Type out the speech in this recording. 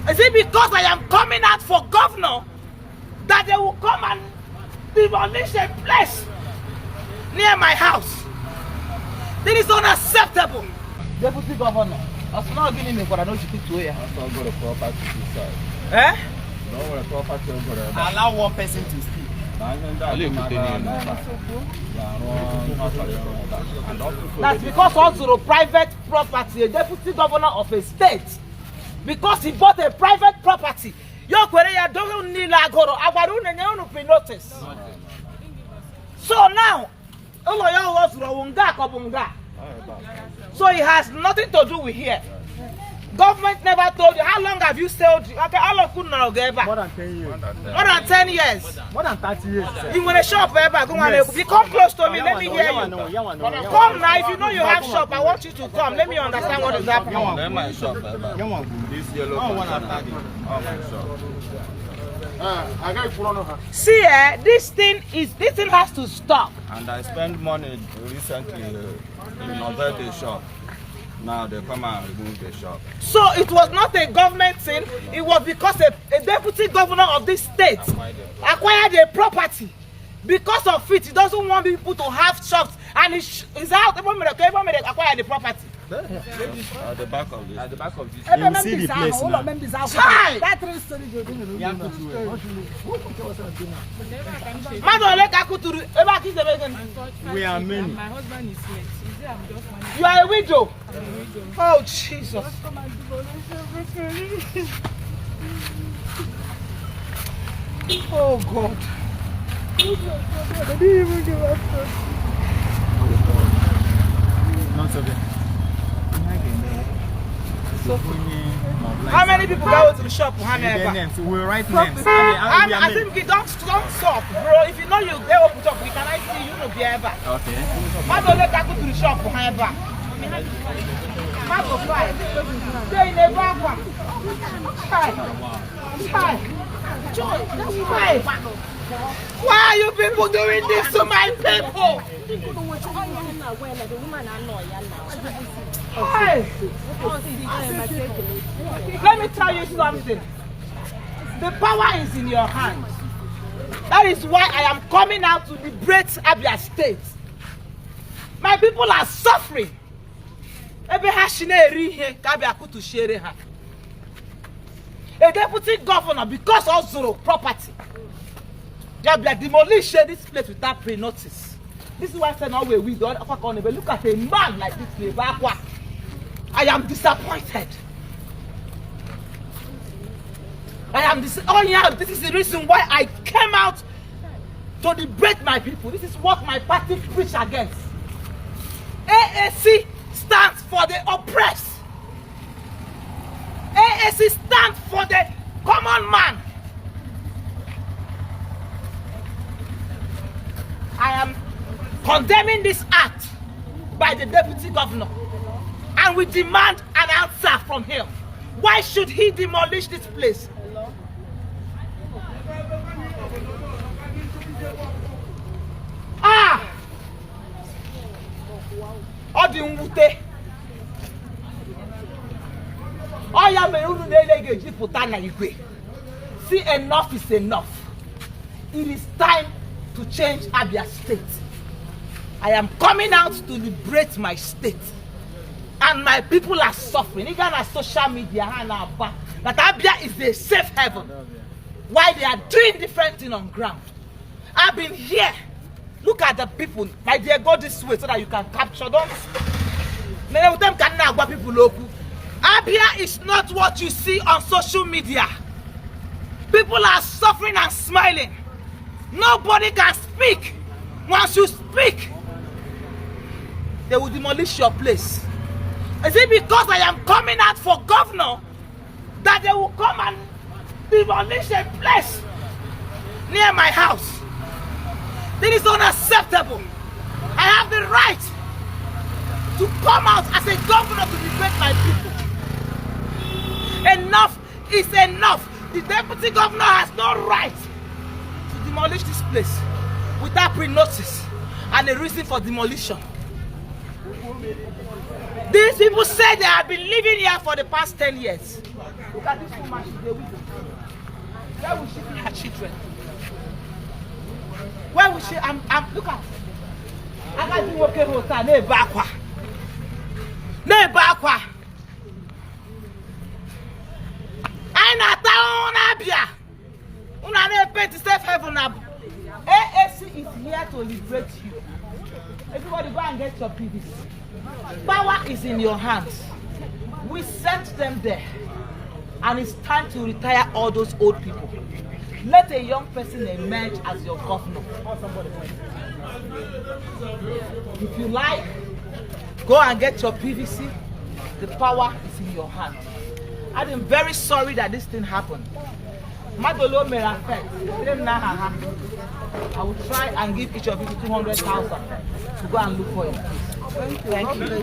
Is it because I am coming out for governor that they will come and demolish a place near my house? This is unacceptable. Deputy Governor, as not giving me for an OGP to here. That's not going to property to Eh? No, we're property over. Allow one person to speak. That's because also private property, a deputy governor of a state, because he bought a private property. Don't need notice. So now, so it has nothing to do with here. Government never told you. How long have you sold? Okay, how long could not get back? More than 10 years. More than 10 years. More than 30 years. You want a shop ever? Yes. You come close to me. Let me hear you. Come now. If you know you have shop, I want you to come. Let me understand what is happening. Let my shop ever. This yellow one after my shop. See, this thing has to stop. And I spent money recently in another the shop. Now they come and remove the shop. So it was not a government thing. It was because a deputy governor of this state acquired a property. Because of it, he doesn't want people to have shops, and he's out. Everyone acquired the property. At the back of this. At the back of this. You see the place now. We are many. My husband is late. You are a widow. Oh Jesus. Oh God. Not so bad. How many people go to the shop? How many? We'll write names. I think we don't stop, bro. If you know you get open up, we can I see you no be ever. Okay. How do they go to the shop? How ever? How fly? They never come. Why are you people doing this to my people? Hey. Let me tell you something. The power is in your hands. That is why I am coming out to liberate Abia State. My people are suffering. A deputy governor, because of zero property, they are demolishing this place without pre-notice. This is why I said now we don't look at a man like this. I am disappointed. Oh yeah, this is the reason why I came out to liberate my people. This is what my party preach against. AAC stands for the oppressed. AAC stands for the common man. I am condemning this act by the deputy governor, and we demand an answer from him. Why should he demolish this place? See, enough is enough. It is time to change Abia State. I am coming out to liberate my state. And my people are suffering. Even on social media, that Abia is a safe haven. Why they are doing different things on ground. I've been here. Look at the people. My dear, go this way so that you can capture them. Many of them can now go people local. Abia is not what you see on social media. People are suffering and smiling. Nobody can speak. Once you speak, they will demolish your place. Is it because I am coming out for governor that they will come and demolish a place near my house? This is unacceptable. I have the right to come out as a governor to liberate my people. Enough is enough. The deputy governor has no right to demolish this place without pre-notice and a reason for demolition. These people say they have been living here for the past 10 years. Look at this woman, she's a widow. Where will she be her children? Where will she? Look at. I got to work in hotel. Nebakwa. I na town Abia. Una ne pay to save heaven. AAC is here to liberate you. Everybody go and get your PVC. Power is in your hands. We sent them there. And it's time to retire all those old people. Let a young person emerge as your governor. If you like, go and get your PVC. The power is in your hand. I'm very sorry that this thing happened. Madolo may affect. I will try and give each of you 200,000 to go and look for it. Thank you.